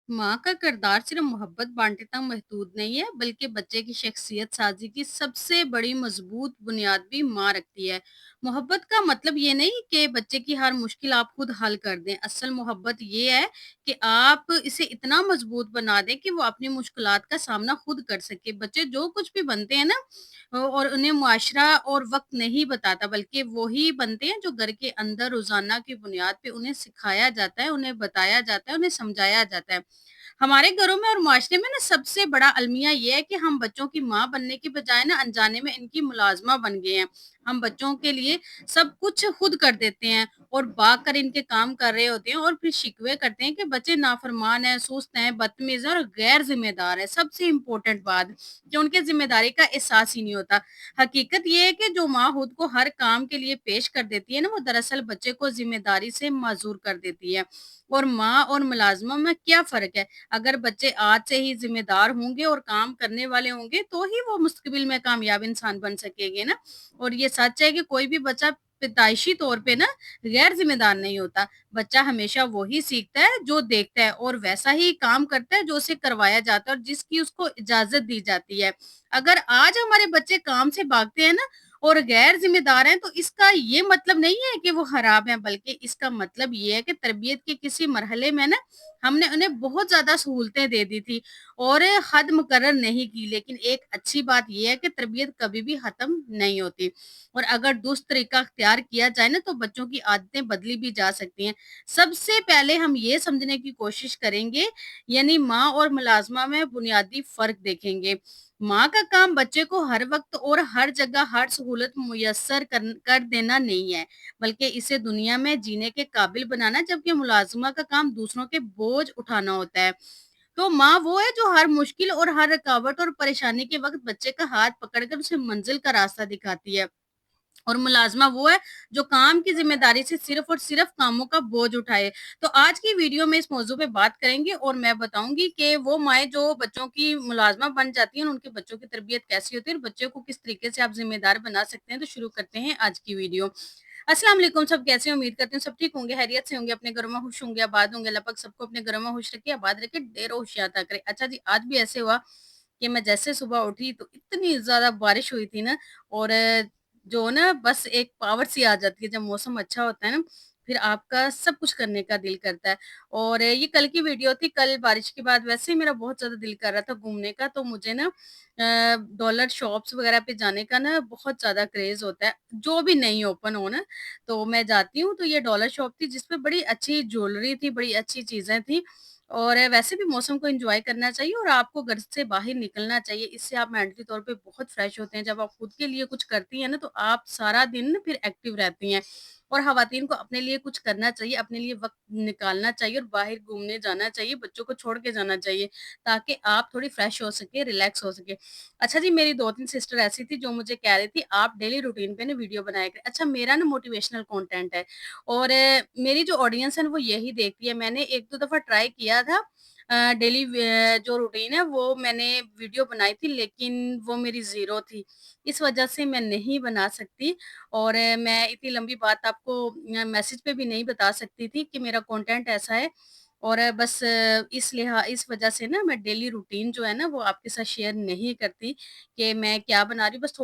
माँ का किरदार सिर्फ मोहब्बत बांटने तक महदूद नहीं है, बल्कि बच्चे की शख्सियत साजी की सबसे बड़ी मजबूत बुनियाद भी माँ रखती है। मोहब्बत का मतलब ये नहीं कि बच्चे की हर मुश्किल आप खुद हल कर दें। असल मोहब्बत ये है कि आप इसे इतना मजबूत बना दें कि वो अपनी मुश्किलात का सामना खुद कर सके। बच्चे जो कुछ भी बनते हैं ना, और उन्हें मुआशरा और वक्त नहीं बताता, बल्कि वही बनते हैं जो घर के अंदर रोजाना की बुनियाद पे उन्हें सिखाया जाता है, उन्हें बताया जाता है, उन्हें समझाया जाता है। हमारे घरों में और माशरे में ना सबसे बड़ा अलमिया ये है कि हम बच्चों की माँ बनने की बजाय ना अनजाने में इनकी मुलाज़िमा बन गए हैं। हम बच्चों के लिए सब कुछ खुद कर देते हैं और भाग कर इनके काम कर रहे होते हैं, और फिर शिकवे करते हैं कि बच्चे नाफरमान हैं, सुस्त हैं, बदतमीज़ हैं और गैर ज़िम्मेदार हैं। सबसे इम्पोर्टेंट बात कि उनके ज़िम्मेदारी का एहसास ही नहीं होता। हकीकत ये है कि जो माँ खुद को हर काम के लिए पेश कर देती है ना, वो दरअसल बच्चे को ज़िम्मेदारी से माज़ूर कर देती है। और माँ और मुलाज़िमा में क्या फ़र्क है? अगर बच्चे आज से ही ज़िम्मेदार होंगे और काम करने वाले होंगे, तो ही वो मुस्तक़बिल में कामयाब इंसान बन सकेंगे ना। और ये सच है कि कोई भी बच्चा पैदाइशी तौर पे ना गैर ज़िम्मेदार नहीं होता। बच्चा हमेशा वही सीखता है जो देखता है, और वैसा ही काम करता है जो उसे करवाया जाता है और जिसकी उसको इजाज़त दी जाती है। अगर आज हमारे बच्चे काम से भागते हैं ना और गैर ज़िम्मेदार हैं, तो इसका ये मतलब नहीं है कि वो खराब हैं, बल्कि इसका मतलब ये है कि तरबियत के किसी मरहले में ना हमने उन्हें बहुत ज़्यादा सहूलतें दे दी थी और हद मुकर्रर नहीं की। लेकिन एक अच्छी बात ये है कि तरबियत कभी भी ख़त्म नहीं होती, और अगर दुरुस्त तरीका अख्तियार किया जाए ना, तो बच्चों की आदतें बदली भी जा सकती हैं। सबसे पहले हम ये समझने की कोशिश करेंगे, यानी माँ और मुलाज़मा में बुनियादी फ़र्क देखेंगे। माँ का काम बच्चे को हर वक़्त और हर जगह हर सहूलत मुयस्सर कर देना नहीं है, बल्कि इसे दुनिया में जीने के काबिल बनाना, जबकि मुलाज़िमा का काम दूसरों के बोझ उठाना होता है। तो माँ वो है जो हर मुश्किल और हर रुकावट और परेशानी के वक़्त बच्चे का हाथ पकड़कर उसे मंज़िल का रास्ता दिखाती है। और मुलाज़िमा वो है जो काम की ज़िम्मेदारी से सिर्फ़ और सिर्फ़ कामों का बोझ उठाए। तो आज की वीडियो में इस मौज़ू पे बात करेंगे, और मैं बताऊँगी कि वो माएँ जो बच्चों की मुलाज़िमा बन जाती हैं, उनके बच्चों की तरबियत कैसी होती है और बच्चों को किस तरीके से आप ज़िम्मेदार बना सकते हैं। तो शुरू करते हैं आज की वीडियो। अस्सलाम वालेकुम, सब कैसे हैं? उम्मीद करती हूँ सब ठीक होंगे, खैरियत से होंगे, अपने घरों में खुश होंगे, आबाद होंगे। अल्लाह पाक सबको अपने घरों में खुश रखे, आबाद रखे, ढेरों खुशियाँ अता करे। अच्छा जी, आज भी ऐसे हुआ कि मैं जैसे सुबह उठी तो इतनी ज़्यादा बारिश हुई थी ना, और जो ना बस एक पावर सी आ जाती है जब मौसम अच्छा होता है ना, फिर आपका सब कुछ करने का दिल करता है। और ये कल की वीडियो थी, कल बारिश के बाद वैसे ही मेरा बहुत ज़्यादा दिल कर रहा था घूमने का, तो मुझे ना डॉलर शॉप्स वगैरह पे जाने का ना बहुत ज़्यादा क्रेज़ होता है, जो भी नई ओपन हो ना, तो मैं जाती हूँ। तो ये डॉलर शॉप थी जिसपे बड़ी अच्छी ज्वेलरी थी, बड़ी अच्छी चीज़ें थी, और वैसे भी मौसम को एन्जॉय करना चाहिए और आपको घर से बाहर निकलना चाहिए। इससे आप मेंटली तौर पे बहुत फ्रेश होते हैं। जब आप खुद के लिए कुछ करती हैं ना, तो आप सारा दिन ना फिर एक्टिव रहती हैं। और ख़वातीन को अपने लिए कुछ करना चाहिए, अपने लिए वक़्त निकालना चाहिए और बाहर घूमने जाना चाहिए, बच्चों को छोड़ के जाना चाहिए, ताकि आप थोड़ी फ्रेश हो सकें, रिलैक्स हो सकें। अच्छा जी, मेरी 2-3 सिस्टर ऐसी थी जो मुझे कह रही थी, आप डेली रूटीन पे ना वीडियो बनाया करें। अच्छा, मेरा ना मोटिवेशनल कंटेंट है, और मेरी जो ऑडियंस है ना वो यही देखती है। मैंने 1-2 दफ़ा ट्राई किया था, डेली जो रूटीन है वो मैंने वीडियो बनाई थी, लेकिन वो मेरी ज़ीरो थी। इस वज़ह से मैं नहीं बना सकती, और मैं इतनी लंबी बात आपको मैसेज पे भी नहीं बता सकती थी कि मेरा कंटेंट ऐसा है। और बस इस वज़ह से ना मैं डेली रूटीन जो है ना वो आपके साथ शेयर नहीं करती कि मैं क्या बना रही हूँ। बस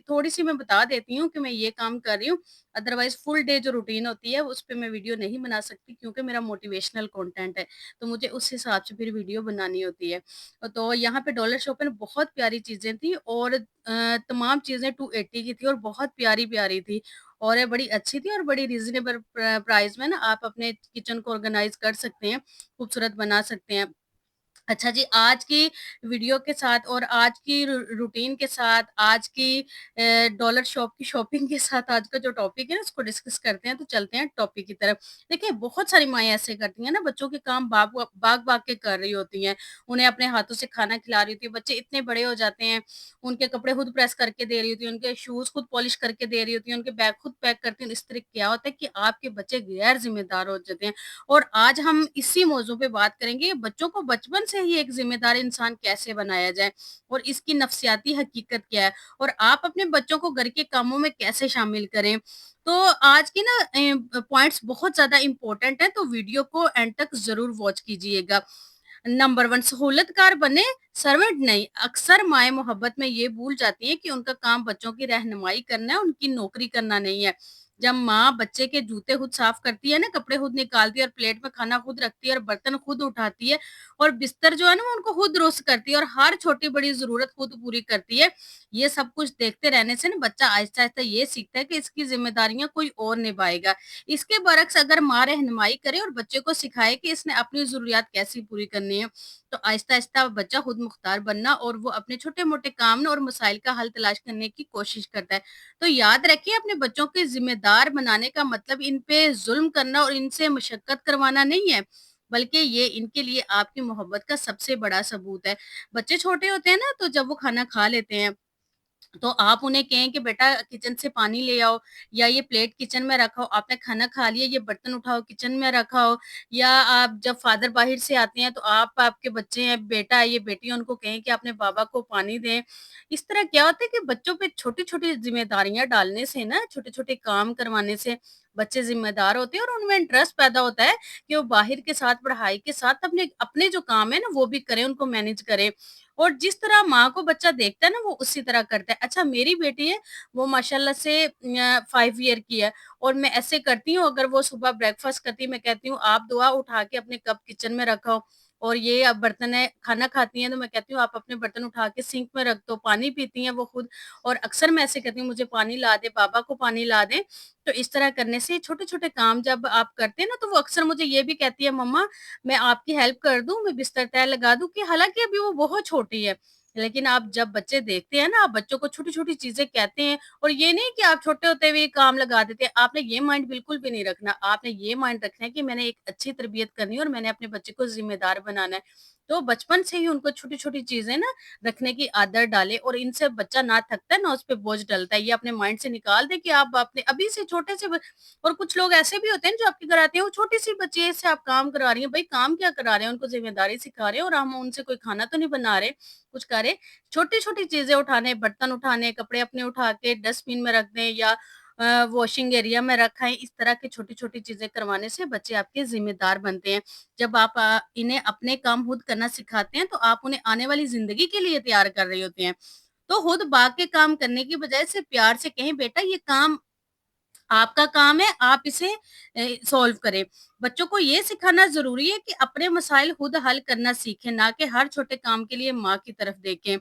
थोड़ी-सी मैं बता देती हूँ कि मैं ये काम कर रही हूँ। अदरवाइज़ फुल डे जो रूटीन होती है उस पे मैं वीडियो नहीं बना सकती, क्योंकि मेरा मोटिवेशनल कंटेंट है, तो मुझे उस हिसाब से फिर वीडियो बनानी होती है। तो यहाँ पे डॉलर शॉप में बहुत प्यारी चीज़ें थी, और तमाम चीज़ें 280 की थी और बहुत प्यारी-प्यारी थी, और ये बड़ी अच्छी थी और बड़ी रीज़नेबल प्राइस में ना आप अपने किचन को ऑर्गेनाइज़ कर सकते हैं, खूबसूरत बना सकते हैं। अच्छा जी, आज की वीडियो के साथ और आज की रूटीन के साथ, आज की डॉलर शॉप की शॉपिंग के साथ आज का जो टॉपिक है ना उसको डिस्कस करते हैं, तो चलते हैं टॉपिक की तरफ। देखिए, बहुत सारी माएँ ऐसे करती हैं ना, बच्चों के काम भाग-भाग के कर रही होती हैं। उन्हें अपने हाथों से खाना खिला रही होती है, बच्चे इतने बड़े हो जाते हैं, उनके कपड़े खुद प्रेस करके दे रही होती हैं, उनके शूज़ खुद पॉलिश करके दे रही होती हैं, उनके बैग खुद पैक करती हैं। इस तरह क्या होता है कि आपके बच्चे गैर ज़िम्मेदार हो जाते हैं। और आज हम इसी मौज़ू पे बात करेंगे, बच्चों को बचपन से ही एक ज़िम्मेदार इंसान कैसे बनाया जाए और इसकी नफ्सियाती हकीकत क्या है, और आप अपने बच्चों को घर के कामों में कैसे शामिल करें। तो आज की ना पॉइंट्स बहुत ज़्यादा इम्पोर्टेंट हैं, तो वीडियो को एंड तक ज़रूर वॉच कीजिएगा। नंबर 1 सहूलतकार बने, सर्वेंट नहीं। अक्सर माएँ मोहब्बत में ये भूल जाती हैं कि उनका काम बच्चों की रहनुमाई करना है, उनकी नौकरी करना नहीं है। जब माँ बच्चे के जूते खुद साफ करती है ना, कपड़े खुद निकालती है और प्लेट में खाना खुद रखती है और बर्तन खुद उठाती है और बिस्तर जो है ना, वो उनको खुद दुरुस्त करती है और हर छोटी-बड़ी ज़रूरत खुद पूरी करती है। ये सब कुछ देखते रहने से ना बच्चा आहिस्ता-आहिस्ता ये सीखता है कि इसकी ज़िम्मेदारियाँ कोई और निभाएगा। इसके बरक्स अगर माँ रहनुमाई करे और बच्चे को सिखाए कि इसने अपनी ज़रूरियात कैसे पूरी करनी है, तो आहिस्ता-आहिस्ता बच्चा खुद मुख्तार बनना और वो अपने छोटे-मोटे काम ना और मसाइल का हल तलाश करने की कोशिश करता है। तो याद रखिए अपने बच्चों के ज़िम्मेदार बनाने का मतलब इन पे ज़ुल्म करना और इनसे मशक्कत करवाना नहीं है, बल्कि ये इनके लिए आपकी मोहब्बत का सबसे बड़ा सबूत है। बच्चे छोटे होते हैं ना, तो जब वो खाना खा लेते हैं तो आप उन्हें कहें कि बेटा किचन से पानी ले आओ या ये प्लेट किचन में रखा हो, आपने खाना खा लिया, ये बर्तन उठाओ किचन में रखा हो या आप जब फादर बाहर से आते हैं तो आप आपके बच्चे हैं, बेटा है, ये बेटी है, उनको कहें कि अपने बाबा को पानी दें। इस तरह क्या होता है कि बच्चों पे छोटी-छोटी ज़िम्मेदारियाँ डालने से ना, छोटे-छोटे काम करवाने से बच्चे ज़िम्मेदार होते हैं और उनमें इंटरेस्ट पैदा होता है कि वो बाहर के साथ, पढ़ाई के साथ अपने अपने जो काम है ना, वो भी करें, उनको मैनेज करें। और जिस तरह माँ को बच्चा देखता है ना, वो उसी तरह करता है। अच्छा मेरी बेटी है, वो माशाल्लाह से 5 ईयर की है और मैं ऐसे करती हूँ अगर वो सुबह ब्रेकफ़ास्ट करती है, मैं कहती हूँ आप दुआ उठा के अपने कप किचन में रखो और ये अब बर्तन है, खाना खाती हैं तो मैं कहती हूँ आप अपने बर्तन उठा के सिंक में रख दो, पानी पीती हैं वो खुद और अक्सर मैं ऐसे कहती हूँ मुझे पानी ला दे, बाबा को पानी ला दें। तो इस तरह करने से छोटे-छोटे काम जब आप करते हैं ना, तो वो अक्सर मुझे ये भी कहती है मम्मा मैं आपकी हेल्प कर दूँ, मैं बिस्तर तय लगा दूँ कि हालाँकि अभी वो बहुत छोटी है। लेकिन आप जब बच्चे देखते हैं ना, आप बच्चों को छोटी-छोटी चीज़ें कहते हैं और ये नहीं कि आप छोटे होते हुए काम लगा देते हैं। आपने ये माइंड बिल्कुल भी नहीं रखना। आपने ये माइंड रखना है कि मैंने एक अच्छी तरबियत करनी है और मैंने अपने बच्चे को ज़िम्मेदार बनाना है। तो बचपन से ही उनको छोटी-छोटी चीज़ें ना रखने की आदत डालें और इनसे बच्चा ना थकता है, ना उस पे बोझ डलता है। ये अपने माइंड से निकाल दें कि आप अपने अभी से छोटे से ब और कुछ लोग ऐसे भी होते हैं जो आपके घर आते हैं, वो छोटी-सी बच्ची से आप काम करवा रही हैं। भई काम क्या करा रहे हैं? उनको ज़िम्मेदारी सिखा रहे हैं और हम उनसे कोई खाना तो नहीं बना रहे, कुछ कर रहे। छोटी-छोटी चीज़ें उठाने, बर्तन उठाने, कपड़े अपने उठा के डस्टबिन में रख दें या वॉशिंग एरिया में रखाएँ। इस तरह की छोटी-छोटी चीज़ें करवाने से बच्चे आपके ज़िम्मेदार बनते हैं। जब आप इन्हें अपने काम खुद करना सिखाते हैं, तो आप उन्हें आने वाली ज़िंदगी के लिए तैयार कर रहे होते हैं। तो खुद भाग के काम करने की बजाय सिर्फ प्यार से कहें, "बेटा ये काम आपका काम है, आप इसे सॉल्व करें। बच्चों को ये सिखाना ज़रूरी है कि अपने मसाइल खुद हल करना सीखें, ना कि हर छोटे काम के लिए माँ की तरफ देखें।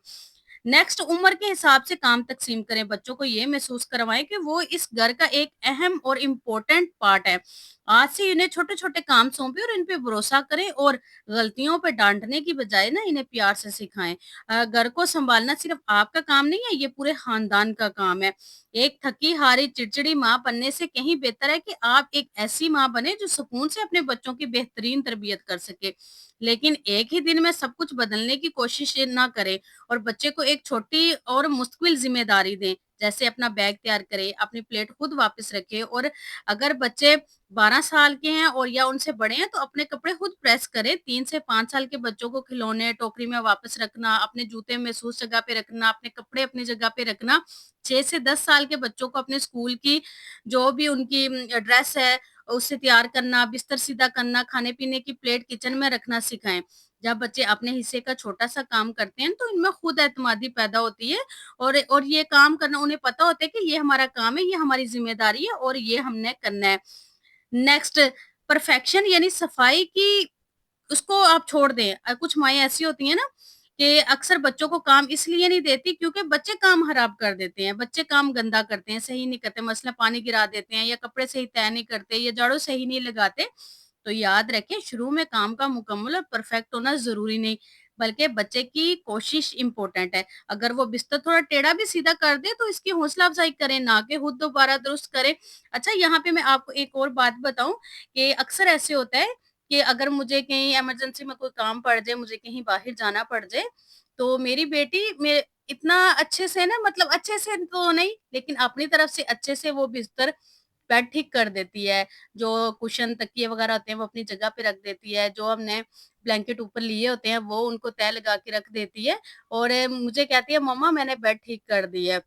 नेक्स्ट उम्र के हिसाब से काम तक़सीम करें, बच्चों को ये महसूस करवाएँ कि वो इस घर का एक अहम और इम्पोर्टेंट पार्ट है। आज से इन्हें छोटे-छोटे काम सौंपें और इन पे भरोसा करें और गलतियों पे डाँटने की बजाय ना इन्हें प्यार से सिखाएँ। घर को सँभालना सिर्फ़ आपका काम नहीं है, ये पूरे ख़ानदान का काम है। एक थकी-हारी, चिड़चिड़ी माँ बनने से कहीं बेहतर है कि आप एक ऐसी माँ बनें जो सुकून से अपने बच्चों की बेहतरीन तरबियत कर सके। लेकिन एक ही दिन में सब कुछ बदलने की कोशिश ये ना करें और बच्चे को एक छोटी और मुश्किल ज़िम्मेदारी दें। जैसे अपना बैग तैयार करें, अपनी प्लेट खुद वापस रखें और अगर बच्चे 12 साल के हैं और या उनसे बड़े हैं तो अपने कपड़े खुद प्रेस करें। 3 से 5 साल के बच्चों को खिलौने टोकरी में वापस रखना, अपने जूते महफूज़ जगह पे रखना, अपने कपड़े अपनी जगह पे रखना। 6 से 10 साल के बच्चों को अपने स्कूल की जो भी उनकी ड्रेस है, उसे तैयार करना, बिस्तर सीधा करना, खाने-पीने की प्लेट किचन में रखना सिखाएँ। जब बच्चे अपने हिस्से का छोटा-सा काम करते हैं, तो इनमें खुद एतमादी पैदा होती है और ये काम करना उन्हें पता होता है कि ये हमारा काम है, ये हमारी ज़िम्मेदारी है और ये हमने करना है। नेक्स्ट परफेक्शन यानी सफाई की उसको आप छोड़ दें। कुछ माएँ ऐसी होती हैं ना कि अक्सर बच्चों को काम इसलिए नहीं देती क्योंकि बच्चे काम खराब कर देते हैं, बच्चे काम गंदा करते हैं, सही नहीं करते, मसलन पानी गिरा देते हैं या कपड़े सही तह नहीं करते या झाड़ू सही नहीं लगाते। तो याद रखें शुरू में काम का मुकम्मल और परफेक्ट होना ज़रूरी नहीं, बल्कि बच्चे की कोशिश इम्पोर्टेंट है। अगर वो बिस्तर थोड़ा टेढ़ा भी सीधा कर दे तो इसकी हौसला अफ़ज़ाई करें, ना कि खुद दोबारा दुरुस्त करें। अच्छा यहाँ पे मैं आपको एक और बात बताऊँ कि अक्सर ऐसे होता है कि अगर मुझे कहीं इमरजेंसी में कोई काम पड़ जाए, मुझे कहीं बाहर जाना पड़ जाए, तो मेरी बेटी मे इतना अच्छे से ना मतलब अच्छे से तो नहीं, लेकिन अपनी तरफ से अच्छे से वो बिस्तर बेड ठीक कर देती है। जो कुशन, तकिए वगैरह होते हैं, वो अपनी जगह पे रख देती है। जो हमने ब्लैंकेट ऊपर लिए होते हैं, वो उनको तह लगा के रख देती है और मुझे कहती है, "मम्मा मैंने बेड ठीक कर दी है।"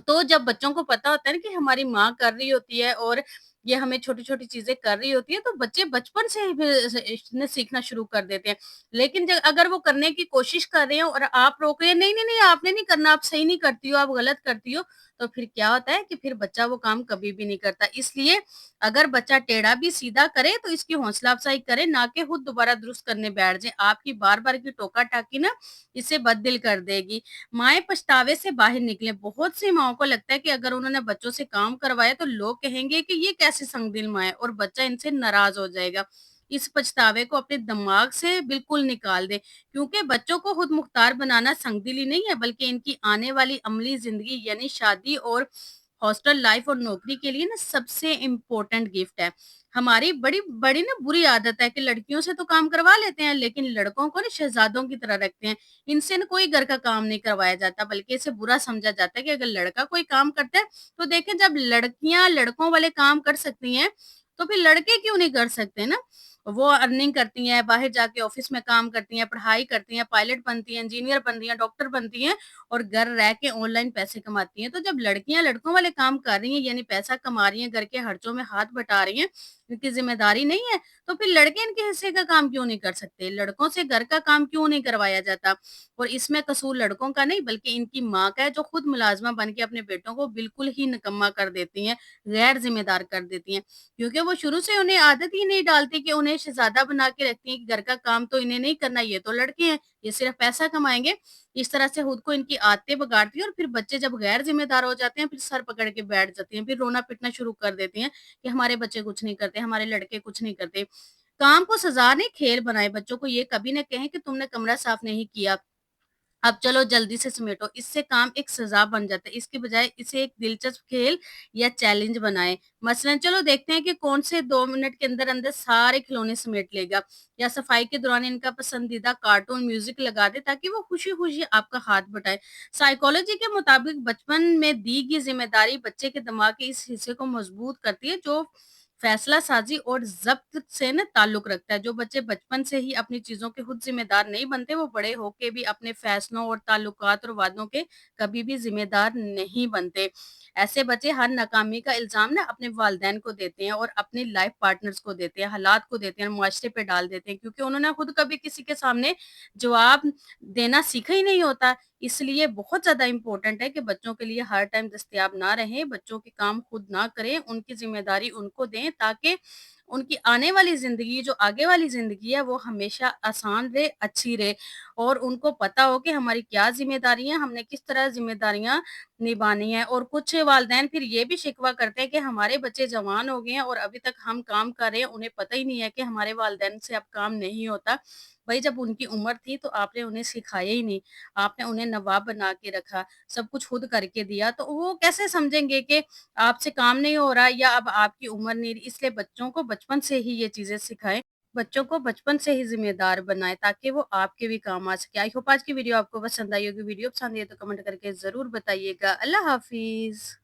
तो जब बच्चों को पता होता है ना कि हमारी माँ कर रही होती है और ये हमें छोटी-छोटी चीज़ें कर रही होती है, तो बच्चे बचपन से ही फिर इन्हें सीखना शुरू कर देते हैं। लेकिन ज अगर वो करने की कोशिश कर रहे हो और आप रोक रहे हैं, "नहीं, नहीं, नहीं, आपने नहीं करना, आप सही नहीं करती हो, आप गलत करती हो", तो फिर क्या होता है कि फिर बच्चा वो काम कभी भी नहीं करता। इसलिए अगर बच्चा टेढ़ा भी सीधा करे, तो इसकी हौसला अफ़ज़ाई करें, ना कि खुद दोबारा दुरुस्त करने बैठ जाएँ। आपकी बार-बार की टोका-टाकी ना, इसे बददिल कर देगी। माएँ पछतावे से बाहर निकलें। बहुत सी माँओं को लगता है कि अगर उन्होंने बच्चों से काम करवाया तो लोग कहेंगे कि ये कैसी संगदिल माँ है, और बच्चा इनसे नाराज़ हो जाएगा। इस पछतावे को अपने दिमाग से बिल्कुल निकाल दें, क्योंकि बच्चों को खुद मुख्तार बनाना संगदिली नहीं है, बल्कि इनकी आने वाली अमली ज़िंदगी यानी शादी और हॉस्टल लाइफ़ और नौकरी के लिए ना सबसे इम्पोर्टेंट गिफ्ट है। हमारी बड़ी बड़ी ना बुरी आदत है कि लड़कियों से तो काम करवा लेते हैं, लेकिन लड़कों को ना शहज़ादों की तरह रखते हैं। इनसे ना कोई घर का काम नहीं करवाया जाता, बल्कि इसे बुरा समझा जाता है कि अगर लड़का कोई काम करता है, तो देखें, जब लड़कियाँ लड़कों वाले काम कर सकती हैं, तो फिर लड़के क्यों नहीं कर सकते ना? वो अर्निंग करती हैं, बाहर जाके ऑफ़िस में काम करती हैं, पढ़ाई करती हैं, पायलट बनती हैं, इंजीनियर बन रही हैं, डॉक्टर बनती हैं और घर रह के ऑनलाइन पैसे कमाती हैं। तो जब लड़कियाँ लड़कों वाले काम कर रही हैं, यानी पैसा कमा रही हैं, घर के खर्चों में हाथ बटा रही हैं, इनकी ज़िम्मेदारी नहीं है, तो फिर लड़के इनके हिस्से का काम क्यों नहीं कर सकते? लड़कों से घर का काम क्यों नहीं करवाया जाता? और इसमें कसूर लड़कों का नहीं, बल्कि इनकी माँ का है, जो खुद मुलाज़िमा बन के अपने बेटों को बिल्कुल ही निकम्मा कर देती हैं, गैर ज़िम्मेदार कर देती हैं। क्योंकि वो शुरू से उन्हें आदत ही नहीं डालती कि उन्हें शहज़ादा बना के रखती हैं कि घर का काम तो इन्हें नहीं करना, ये तो लड़के हैं, ये सिर्फ़ पैसा कमाएँगे। इस तरह से खुद को इनकी आदतें बिगाड़ती हैं और फिर बच्चे जब गैर ज़िम्मेदार हो जाते हैं, फिर सर पकड़ के बैठ जाती हैं, फिर रोना-पीटना शुरू कर देती हैं कि हमारे बच्चे कुछ नहीं करते, हमारे लड़के कुछ नहीं करते। काम को सज़ा नहीं, खेल बनाएँ। बच्चों को ये कभी ना कहें कि तुमने कमरा साफ़ नहीं किया, अब चलो जल्दी से समेटो। इससे काम एक सज़ा बन जाता है। इसकी बजाय इसे एक दिलचस्प खेल या चैलेंज बनाएँ। मसलन चलो देखते हैं कि कौन से 2 मिनट के अंदर-अंदर सारे खिलौने समेट लेगा, या सफाई के दौरान इनका पसंदीदा कार्टून म्यूज़िक लगा दें ताकि वो खुशी-खुशी आपका हाथ बटाएँ। साइकोलॉजी के मुताबिक बचपन में दी गई ज़िम्मेदारी बच्चे के दिमाग के इस हिस्से को मजबूत करती है, जो फैसला साज़ी और ज़ब्त से ना ताल्लुक रखता है। जो बच्चे बचपन से ही अपनी चीज़ों के खुद ज़िम्मेदार नहीं बनते, वो बड़े होके भी अपने फैसलों और ताल्लुकात और वादों के कभी भी ज़िम्मेदार नहीं बनते। ऐसे बच्चे हर नाकामी का इल्ज़ाम ना अपने वालिदैन को देते हैं और अपने लाइफ़ पार्टनर्स को देते हैं, हालात को देते हैं और मुआशरे पे डाल देते हैं, क्योंकि उन्होंने खुद कभी किसी के सामने जवाब देना सीखा ही नहीं होता। इसलिए बहुत ज़्यादा इम्पोर्टेंट है कि बच्चों के लिए हर टाइम दस्तयाब ना रहें, बच्चों के काम खुद ना करें, उनकी ज़िम्मेदारी उनको दें, ताकि उनकी आने वाली ज़िंदगी, जो आगे वाली ज़िंदगी है, वो हमेशा आसान रहे, अच्छी रहे, और उनको पता हो कि हमारी क्या ज़िम्मेदारियाँ, हमने किस तरह ज़िम्मेदारियाँ निभानी है। और कुछ वालिदैन फिर ये भी शिकवा करते हैं कि हमारे बच्चे जवान हो गए हैं और अभी तक हम काम कर रहे हैं, उन्हें पता ही नहीं है कि हमारे वालिदैन से अब काम नहीं होता। भई जब उनकी उम्र थी तो आपने उन्हें सिखाया ही नहीं, आपने उन्हें नवाब बना के रखा, सब कुछ खुद करके दिया, तो वो कैसे समझेंगे कि आपसे काम नहीं हो रहा या अब आपकी उम्र नहीं रही। इसलिए बच्चों को बचपन से ही ये चीज़ें सिखाएँ, बच्चों को बचपन से ही ज़िम्मेदार बनाएँ ताकि वो आपके भी काम आ सके। आई होप आज की वीडियो आपको पसंद आई होगी। वीडियो पसंद आई है तो कमेंट करके ज़रूर बताइएगा। अल्लाह हाफ़िज़।